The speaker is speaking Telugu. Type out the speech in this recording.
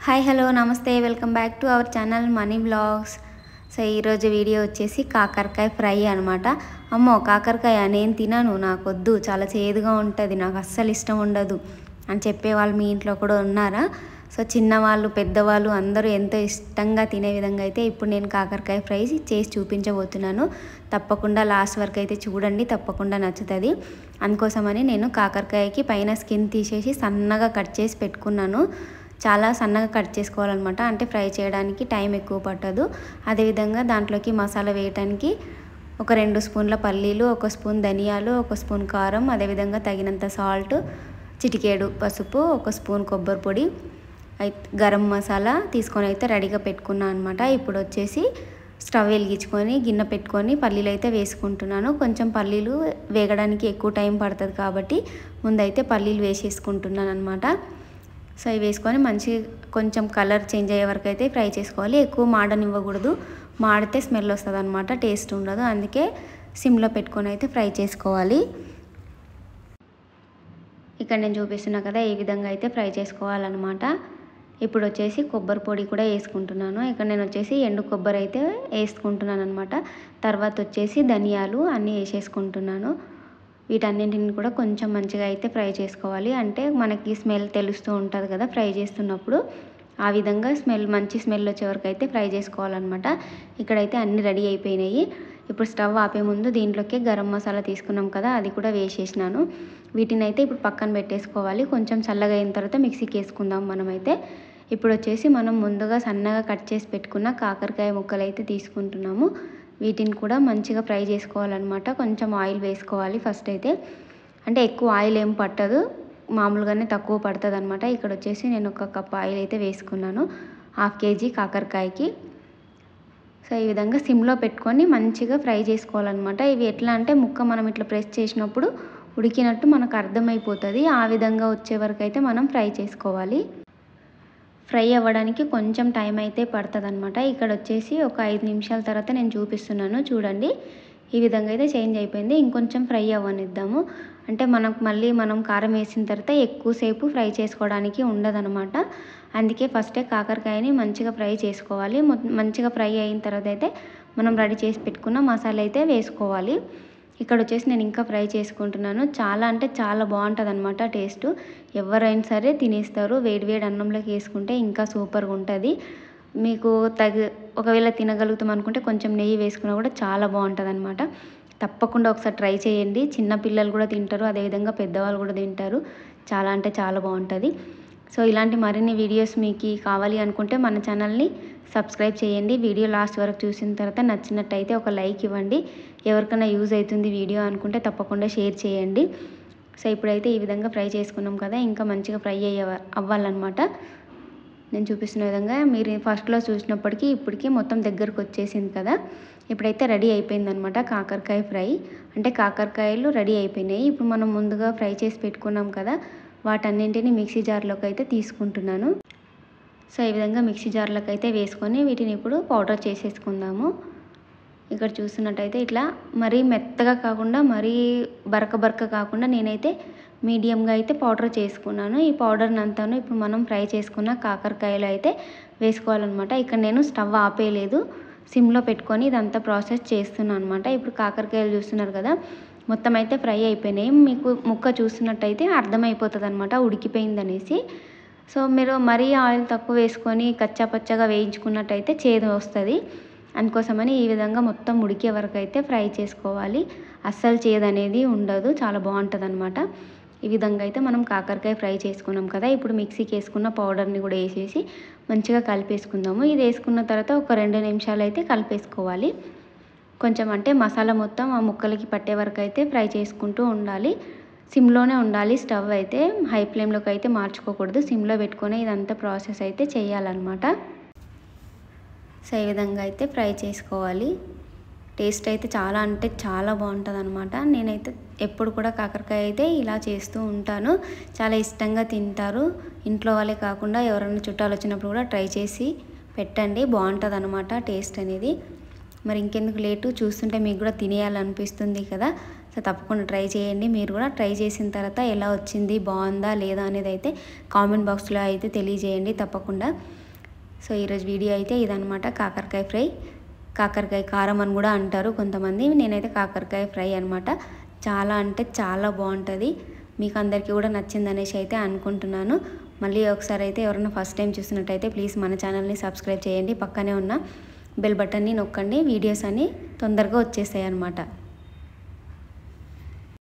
Hi hello namaste welcome back to our channel money blogs. So ఈరోజు వీడియో వచ్చేసి కాకరకాయ ఫ్రై అనమాట. అమ్మో కాకరకాయ నేను తినను, నాకు వద్దు, చాలా చేదుగా ఉంటుంది, నాకు అస్సలు ఇష్టం ఉండదు అని చెప్పేవాళ్ళు మీ ఇంట్లో కూడా ఉన్నారా? సో చిన్నవాళ్ళు పెద్దవాళ్ళు అందరూ ఎంతో ఇష్టంగా తినే విధంగా అయితే ఇప్పుడు నేను కాకరకాయ ఫ్రై చేసి చూపించబోతున్నాను. తప్పకుండా లాస్ట్ వరకు అయితే చూడండి, తప్పకుండా నచ్చుతుంది. అందుకోసమని నేను కాకరకాయకి పైన స్కిన్ తీసేసి సన్నగా కట్ చేసి పెట్టుకున్నాను. చాలా సన్నగా కట్ చేసుకోవాలన్నమాట, అంటే ఫ్రై చేయడానికి టైం ఎక్కువ పట్టదు. అదేవిధంగా దాంట్లోకి మసాలా వేయడానికి ఒక 2 స్పూన్ల పల్లీలు, 1 స్పూన్ ధనియాలు, 1 స్పూన్ కారం, అదేవిధంగా తగినంత సాల్ట్, చిటికేడు పసుపు, 1 స్పూన్ కొబ్బరి పొడి, గరం మసాలా తీసుకొని అయితే రెడీగా పెట్టుకున్నాను అనమాట. ఇప్పుడు వచ్చేసి స్టవ్ వెలిగించుకొని గిన్నె పెట్టుకొని పల్లీలు అయితే వేసుకుంటున్నాను. కొంచెం పల్లీలు వేగడానికి ఎక్కువ టైం పడుతుంది కాబట్టి ముందైతే పల్లీలు వేసేసుకుంటున్నాను అనమాట. సో ఇవి వేసుకొని మంచి కొంచెం కలర్ చేంజ్ అయ్యే వరకు అయితే ఫ్రై చేసుకోవాలి. ఎక్కువ మాడనివ్వకూడదు, మాడితే స్మెల్ వస్తుంది అనమాట, టేస్ట్ ఉండదు. అందుకే సిమ్లో పెట్టుకొని అయితే ఫ్రై చేసుకోవాలి. ఇక్కడ నేను చూపిస్తున్నా కదా, ఈ విధంగా అయితే ఫ్రై చేసుకోవాలన్నమాట. ఇప్పుడు వచ్చేసి కొబ్బరి పొడి కూడా వేసుకుంటున్నాను. ఇక్కడ నేను వచ్చేసి ఎండు కొబ్బరి అయితే వేసుకుంటున్నాను అనమాట. తర్వాత వచ్చేసి ధనియాలు అన్నీ వేసేసుకుంటున్నాను. వీటన్నింటిని కూడా కొంచెం మంచిగా అయితే ఫ్రై చేసుకోవాలి. అంటే మనకి స్మెల్ తెలుస్తూ ఉంటుంది కదా ఫ్రై చేస్తున్నప్పుడు, ఆ విధంగా మంచి స్మెల్ వచ్చే వరకు అయితే ఫ్రై చేసుకోవాలన్నమాట. ఇక్కడైతే అన్నీ రెడీ అయిపోయినాయి. ఇప్పుడు స్టవ్ ఆపే ముందు దీంట్లోకి గరం మసాలా తీసుకున్నాం కదా, అది కూడా వేసేసినాను. వీటిని అయితే ఇప్పుడు పక్కన పెట్టేసుకోవాలి. కొంచెం చల్లగా అయిన తర్వాత మిక్సీకి వేసుకుందాం మనమైతే. ఇప్పుడు వచ్చేసి మనం ముందుగా సన్నగా కట్ చేసి పెట్టుకున్న కాకరకాయ ముక్కలు అయితే తీసుకుంటున్నాము. వీటిని కూడా మంచిగా ఫ్రై చేసుకోవాలన్నమాట. కొంచెం ఆయిల్ వేసుకోవాలి ఫస్ట్ అయితే, అంటే ఎక్కువ ఆయిల్ ఏం పట్టదు, మామూలుగానే తక్కువ పడుతుంది అనమాట. ఇక్కడ వచ్చేసి నేను 1 కప్ ఆయిల్ అయితే వేసుకున్నాను 1/2 కేజీ కాకరకాయకి. సో ఈ విధంగా సిమ్లో పెట్టుకొని మంచిగా ఫ్రై చేసుకోవాలన్నమాట. ఇవి ఎట్లా అంటే ముక్క మనం ఇట్లా ప్రెస్ చేసినప్పుడు ఉడికినట్టు మనకు అర్థమైపోతుంది. ఆ విధంగా వచ్చే వరకు అయితే మనం ఫ్రై చేసుకోవాలి. ఫ్రై అవ్వడానికి కొంచెం టైం అయితే పడుతుంది అనమాట. ఇక్కడ వచ్చేసి ఒక 5 నిమిషాల తర్వాత నేను చూపిస్తున్నాను చూడండి. ఈ విధంగా అయితే చేంజ్ అయిపోయింది. ఇంకొంచెం ఫ్రై అవ్వనిద్దాము, అంటే మనం కారం వేసిన తర్వాత ఎక్కువసేపు ఫ్రై చేసుకోవడానికి ఉండదనమాట. అందుకే ఫస్టే కాకరకాయని మంచిగా ఫ్రై చేసుకోవాలి. మంచిగా ఫ్రై అయిన తర్వాత అయితే మనం రెడీ చేసి పెట్టుకున్న మసాలా అయితే వేసుకోవాలి. ఇక్కడ వచ్చేసి నేను ఇంకా ఫ్రై చేసుకుంటున్నాను. చాలా అంటే చాలా బాగుంటుంది అనమాట టేస్ట్. ఎవరైనా సరే తినేస్తారు. వేడివేడి అన్నంలోకి వేసుకుంటే ఇంకా సూపర్గా ఉంటుంది. మీకు ఒకవేళ తినగలుగుతాం అనుకుంటే కొంచెం నెయ్యి వేసుకున్నా కూడా చాలా బాగుంటుంది అనమాట. తప్పకుండా ఒకసారి ట్రై చేయండి. చిన్న పిల్లలు కూడా తింటారు, అదేవిధంగా పెద్దవాళ్ళు కూడా తింటారు. చాలా అంటే చాలా బాగుంటుంది. సో ఇలాంటి మరిన్ని వీడియోస్ మీకు కావాలి అనుకుంటే మన ఛానల్ని సబ్స్క్రైబ్ చేయండి. వీడియో లాస్ట్ వరకు చూసిన తర్వాత నచ్చినట్టయితే ఒక లైక్ ఇవ్వండి. ఎవరికైనా యూజ్ అవుతుంది వీడియో అనుకుంటే తప్పకుండా షేర్ చేయండి. సో ఇప్పుడైతే ఈ విధంగా ఫ్రై చేసుకున్నాం కదా, ఇంకా మంచిగా ఫ్రై అవ్వాలన్నమాట. నేను చూపిస్తున్న విధంగా మీరు ఫస్ట్లో చూసినప్పటికీ ఇప్పటికీ మొత్తం దగ్గరకు వచ్చేసింది కదా. ఇప్పుడైతే రెడీ అయిపోయిందనమాట కాకరకాయ ఫ్రై. అంటే కాకరకాయలు రెడీ అయిపోయినాయి. ఇప్పుడు మనం ముందుగా ఫ్రై చేసి పెట్టుకున్నాం కదా, వాటన్నింటినీ మిక్సీ జార్లోకి అయితే తీసుకుంటున్నాను. సో ఈ విధంగా మిక్సీ జార్లోకి అయితే వేసుకొని వీటిని ఇప్పుడు పౌడర్ చేసేసుకుందాము. ఇక్కడ చూస్తున్నట్టయితే ఇట్లా మరీ మెత్తగా కాకుండా మరీ బరక కాకుండా నేనైతే మీడియంగా అయితే పౌడర్ చేసుకున్నాను. ఈ పౌడర్ని అంతాను ఇప్పుడు మనం ఫ్రై చేసుకున్న కాకరకాయలు అయితే వేసుకోవాలన్నమాట. ఇక్కడ నేను స్టవ్ ఆపేయలేదు, సిమ్లో పెట్టుకొని ఇదంతా ప్రాసెస్ చేస్తున్నాను అనమాట. ఇప్పుడు కాకరకాయలు చూస్తున్నారు కదా, మొత్తం అయితే ఫ్రై అయిపోయినాయి. మీకు ముక్క చూస్తున్నట్టయితే అర్థమైపోతుంది అనమాట ఉడికిపోయిందనేసి. సో మీరు మరీ ఆయిల్ తక్కువ వేసుకొని కచ్చా పచ్చగా వేయించుకున్నట్టయితే చేదు వస్తుంది. అందుకోసమని ఈ విధంగా మొత్తం ఉడికే వరకు అయితే ఫ్రై చేసుకోవాలి. అస్సలు చేదు అనేది ఉండదు, చాలా బాగుంటుంది అనమాట. ఈ విధంగా అయితే మనం కాకరకాయ ఫ్రై చేసుకున్నాం కదా, ఇప్పుడు మిక్సీకి వేసుకున్న పౌడర్ని కూడా వేసేసి మంచిగా కలిపేసుకుందాము. ఇది వేసుకున్న తర్వాత ఒక 2 నిమిషాలు అయితే కలిపేసుకోవాలి. కొంచెం అంటే మసాలా మొత్తం ఆ ముక్కలకి పట్టే వరకు అయితే ఫ్రై చేసుకుంటూ ఉండాలి. సిమ్లోనే ఉండాలి స్టవ్ అయితే, హై ఫ్లేమ్లోకి అయితే మార్చుకోకూడదు. సిమ్లో పెట్టుకొని ఇదంతా ప్రాసెస్ అయితే చేయాలన్నమాట. సో ఈ విధంగా అయితే ఫ్రై చేసుకోవాలి. టేస్ట్ అయితే చాలా అంటే చాలా బాగుంటుంది అనమాట. నేనైతే ఎప్పుడు కూడా కాకరకాయ అయితే ఇలా చేస్తూ ఉంటాను. చాలా ఇష్టంగా తింటారు. ఇంట్లో వాళ్ళే కాకుండా ఎవరైనా చుట్టాలు వచ్చినప్పుడు కూడా ట్రై చేసి పెట్టండి, బాగుంటుంది అనమాట టేస్ట్ అనేది. మరి ఇంకెందుకు లేటు, చూస్తుంటే మీకు కూడా తినేయాలనిపిస్తుంది కదా. సో తప్పకుండా ట్రై చేయండి. మీరు కూడా ట్రై చేసిన తర్వాత ఎలా వచ్చింది, బాగుందా లేదా అనేది అయితే కామెంట్ బాక్స్లో అయితే తెలియజేయండి తప్పకుండా. సో ఈరోజు వీడియో అయితే ఇదనమాట, కాకరకాయ ఫ్రై. కాకరకాయ కారం అని కూడా అంటారు కొంతమంది, నేనైతే కాకరకాయ ఫ్రై అనమాట. చాలా అంటే చాలా బాగుంటుంది. మీకు అందరికీ కూడా నచ్చిందనేసి అయితే అనుకుంటున్నాను. మళ్ళీ ఒకసారి అయితే ఎవరైనా ఫస్ట్ టైం చూసినట్టయితే ప్లీజ్ మన ఛానల్ని సబ్స్క్రైబ్ చేయండి. పక్కనే ఉన్న బెల్ బటన్ని నొక్కండి, వీడియోస్ అన్నీ తొందరగా వచ్చేస్తాయి అన్నమాట.